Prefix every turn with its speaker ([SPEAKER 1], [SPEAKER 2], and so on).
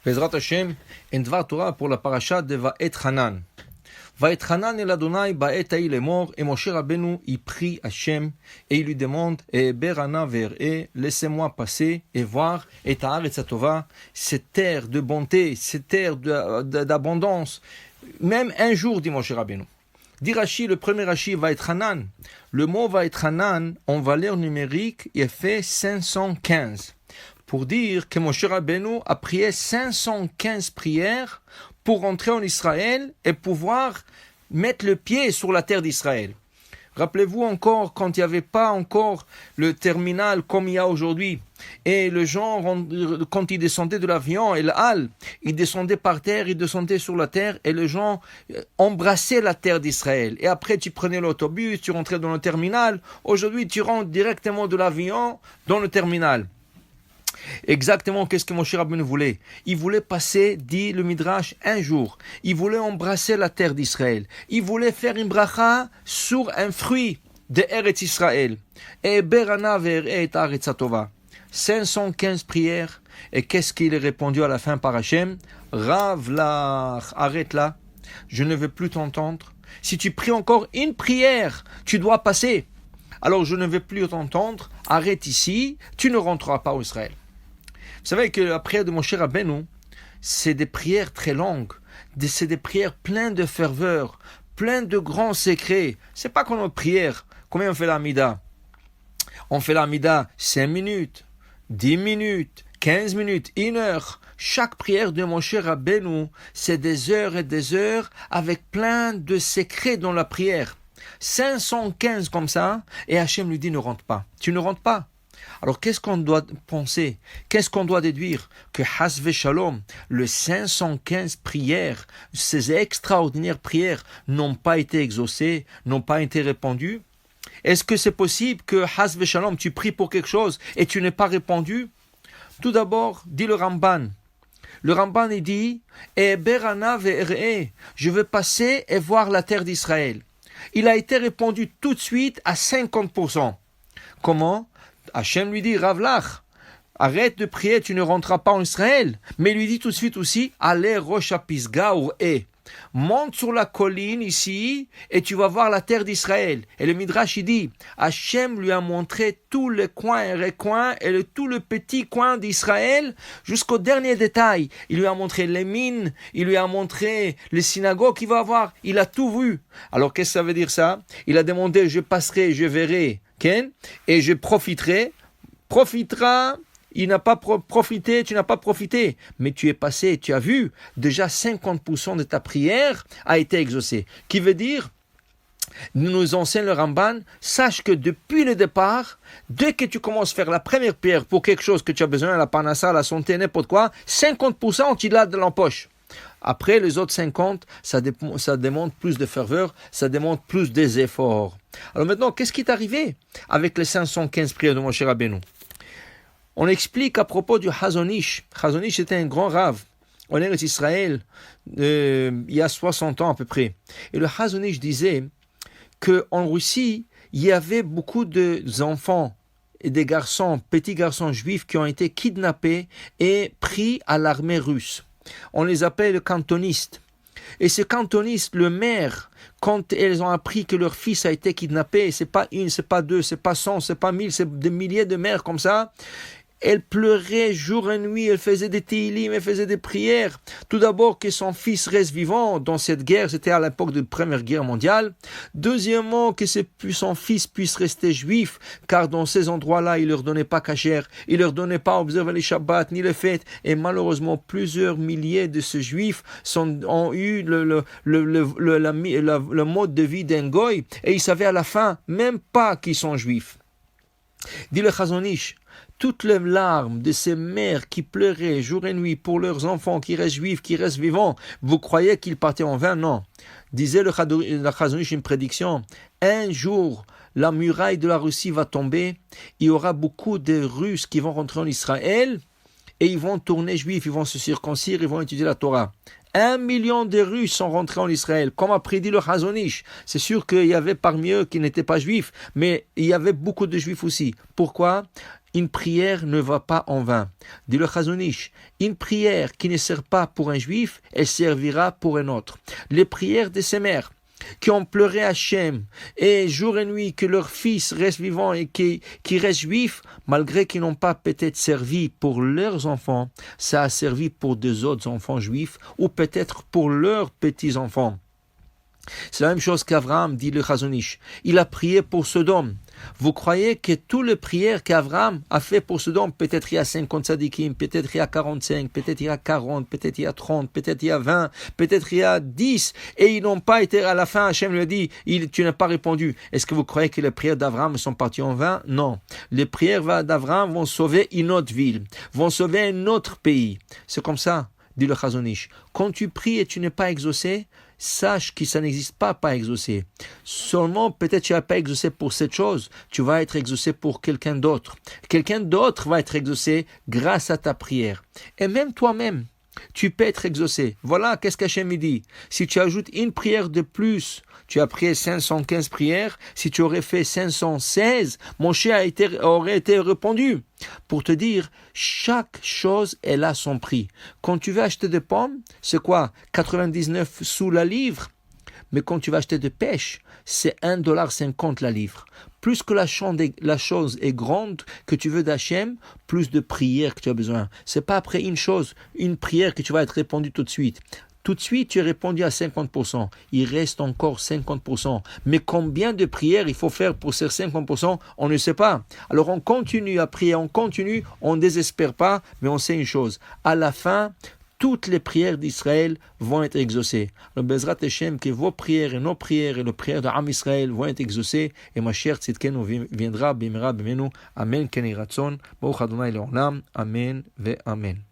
[SPEAKER 1] Bezrat Hashem, en Dvar Torah pour la paracha de Vaetchanan. Vaetchanan el Adonai Baetaï est mort, et Moshe Rabbeinu y prie Hashem, et il lui demande, Berana ver'e, laissez-moi passer et voir, et Haaretz Tova, cette terre de bonté, cette terre d'abondance. Même un jour, dit Moshe Rabbeinu. Dit Rashi, le premier Rashi, Vaetchanan. Le mot Vaetchanan, en valeur numérique, il fait 515. Pour dire que Moshe Rabbeinu a prié 515 prières pour rentrer en Israël et pouvoir mettre le pied sur la terre d'Israël. Rappelez-vous encore, quand il n'y avait pas encore le terminal comme il y a aujourd'hui, et les gens, quand ils descendaient de l'avion, et le hall, ils descendaient par terre, ils descendaient sur la terre, et les gens embrassaient la terre d'Israël. Et après, tu prenais l'autobus, tu rentrais dans le terminal. Aujourd'hui, tu rentres directement de l'avion dans le terminal. Exactement, qu'est-ce que Moshe Rabbeinu voulait? Il voulait passer, dit le Midrash, un jour. Il voulait embrasser la terre d'Israël. Il voulait faire une bracha sur un fruit de Eretz Israël. Et Berana ve'et Haaretz Tova. 515 prières. Et qu'est-ce qu'il a répondu à la fin par Hachem? Rav lach, arrête là. Je ne veux plus t'entendre. Si tu pries encore une prière, tu dois passer. Alors je ne veux plus t'entendre. Arrête ici. Tu ne rentreras pas au Israël. Vous savez que la prière de Moshe Rabbeinu, c'est des prières très longues, c'est des prières pleines de ferveur, pleines de grands secrets. C'est pas comme notre prière. Combien on fait l'Amida? On fait l'Amida 5 minutes, 10 minutes, 15 minutes, 1 heure. Chaque prière de Moshe Rabbeinu, c'est des heures et des heures avec plein de secrets dans la prière. 515 comme ça, et Hachem lui dit ne rentre pas. Tu ne rentres pas. Alors, qu'est-ce qu'on doit penser? Qu'est-ce qu'on doit déduire? Que Hasve Shalom, les 515 prières, ces extraordinaires prières, n'ont pas été exaucées, n'ont pas été répondues? Est-ce que c'est possible que Hasve Shalom, tu pries pour quelque chose et tu n'es pas répondu? Tout d'abord, dit le Ramban. Le Ramban, il dit, Berana ve'er'e, je veux passer et voir la terre d'Israël. Il a été répondu tout de suite à 50%. Comment? Hachem lui dit, Rav lach, arrête de prier, tu ne rentreras pas en Israël. Mais il lui dit tout de suite aussi, allez Rosh Pisga ou monte sur la colline ici et tu vas voir la terre d'Israël. Et le Midrash il dit, Hachem lui a montré tous les coins et recoins et tout le petit coin d'Israël jusqu'au dernier détail. Il lui a montré les mines, il lui a montré les synagogues qu'il va avoir. Il a tout vu. Alors qu'est-ce que ça veut dire ça? Il a demandé, je passerai, je verrai. Et je profitera, il n'a pas profité, tu n'as pas profité, mais tu es passé, tu as vu, déjà 50% de ta prière a été exaucée. Qui veut dire, nous enseigne le Ramban, sache que depuis le départ, dès que tu commences à faire la première prière pour quelque chose que tu as besoin, la parnassa, la santé, n'importe quoi, 50% tu l'as dans la poche. Après, les autres 50, ça demande plus de ferveur, ça demande plus des efforts. Alors maintenant, qu'est-ce qui est arrivé avec les 515 prières de Moshe Rabbeinu? On explique à propos du Chazon Ish. Chazon Ish était un grand rave en Eretz Israël, il y a 60 ans à peu près. Et le Chazon Ish disait qu'en Russie, il y avait beaucoup d'enfants et des garçons, petits garçons juifs qui ont été kidnappés et pris à l'armée russe. On les appelle cantonistes. Et ces cantonistes, le maire, quand elles ont appris que leur fils a été kidnappé, c'est pas une, c'est pas deux, c'est pas 100, c'est pas 1000, c'est des milliers de mères comme ça, elle pleurait jour et nuit, elle faisait des téhilim, elle faisait des prières. Tout d'abord, que son fils reste vivant dans cette guerre, c'était à l'époque de la Première Guerre mondiale. Deuxièmement, que son fils puisse rester juif, car dans ces endroits-là, il leur donnait pas kasher, il leur donnait pas observer les Shabbats, ni les fêtes. Et malheureusement, plusieurs milliers de ces juifs ont eu le mode de vie d'un goy, et ils savaient à la fin même pas qu'ils sont juifs. Dit le Chazon Ish, toutes les larmes de ces mères qui pleuraient jour et nuit pour leurs enfants qui restent juifs, qui restent vivants, vous croyez qu'ils partaient en vain? Non. Disait le Chazon Ish une prédiction. Un jour, la muraille de la Russie va tomber. Il y aura beaucoup de Russes qui vont rentrer en Israël et ils vont tourner juifs, ils vont se circoncire, ils vont étudier la Torah. 1 million de Russes sont rentrés en Israël, comme a prédit le Chazon Ish. C'est sûr qu'il y avait parmi eux qui n'étaient pas juifs, mais il y avait beaucoup de juifs aussi. Pourquoi? une prière ne va pas en vain. Dit le Chazon Ish, une prière qui ne sert pas pour un juif, elle servira pour un autre. Les prières de ces mères qui ont pleuré Hachem et jour et nuit que leur fils reste vivant et qui reste juif, malgré qu'ils n'ont pas peut-être servi pour leurs enfants, ça a servi pour deux autres enfants juifs ou peut-être pour leurs petits-enfants. C'est la même chose qu'Avraham, dit le Chazon Ish. Il a prié pour Sodome. Vous croyez que toutes les prières qu'Avraham a fait pour Sodome, peut-être il y a 50 tzadikim, peut-être il y a 45, peut-être il y a 40, peut-être il y a 30, peut-être il y a 20, peut-être il y a 10, et ils n'ont pas été, à la fin, Hachem lui a dit, tu n'as pas répondu. Est-ce que vous croyez que les prières d'Avraham sont parties en vain? Non. Les prières d'Avraham vont sauver une autre ville, vont sauver un autre pays. C'est comme ça, dit le Chazon Ish. Quand tu pries et tu n'es pas exaucé, sache que ça n'existe pas exaucé. Seulement, peut-être tu n'as pas exaucé pour cette chose, tu vas être exaucé pour quelqu'un d'autre. Quelqu'un d'autre va être exaucé grâce à ta prière. Et même toi-même, tu peux être exaucé. Voilà, qu'est-ce qu'Hachem dit. Si tu ajoutes une prière de plus, tu as prié 515 prières, si tu aurais fait 516, mon chien aurait été répondu. Pour te dire, chaque chose, elle a son prix. Quand tu veux acheter des pommes, c'est quoi? 99 sous la livre. Mais quand tu vas acheter de pêche, c'est $1,50 la livre. Plus que la chose est grande que tu veux d'Hachem, plus de prières que tu as besoin. C'est pas après une prière que tu vas être répondu tout de suite. Tout de suite, tu es répondu à 50%. Il reste encore 50%. Mais combien de prières il faut faire pour ces 50%? On ne sait pas. Alors on continue à prier, on ne désespère pas, mais on sait une chose. À la fin, toutes les prières d'Israël vont être exaucées. Le Bezrat Hashem, que vos prières et nos prières et les prières de Am Israël vont être exaucées. Et ma chère Tzidkenu viendra, bimera, bimenu. Amen, Ken Yiratson. Baruch Adonai Le'olam. Amen ve Amen.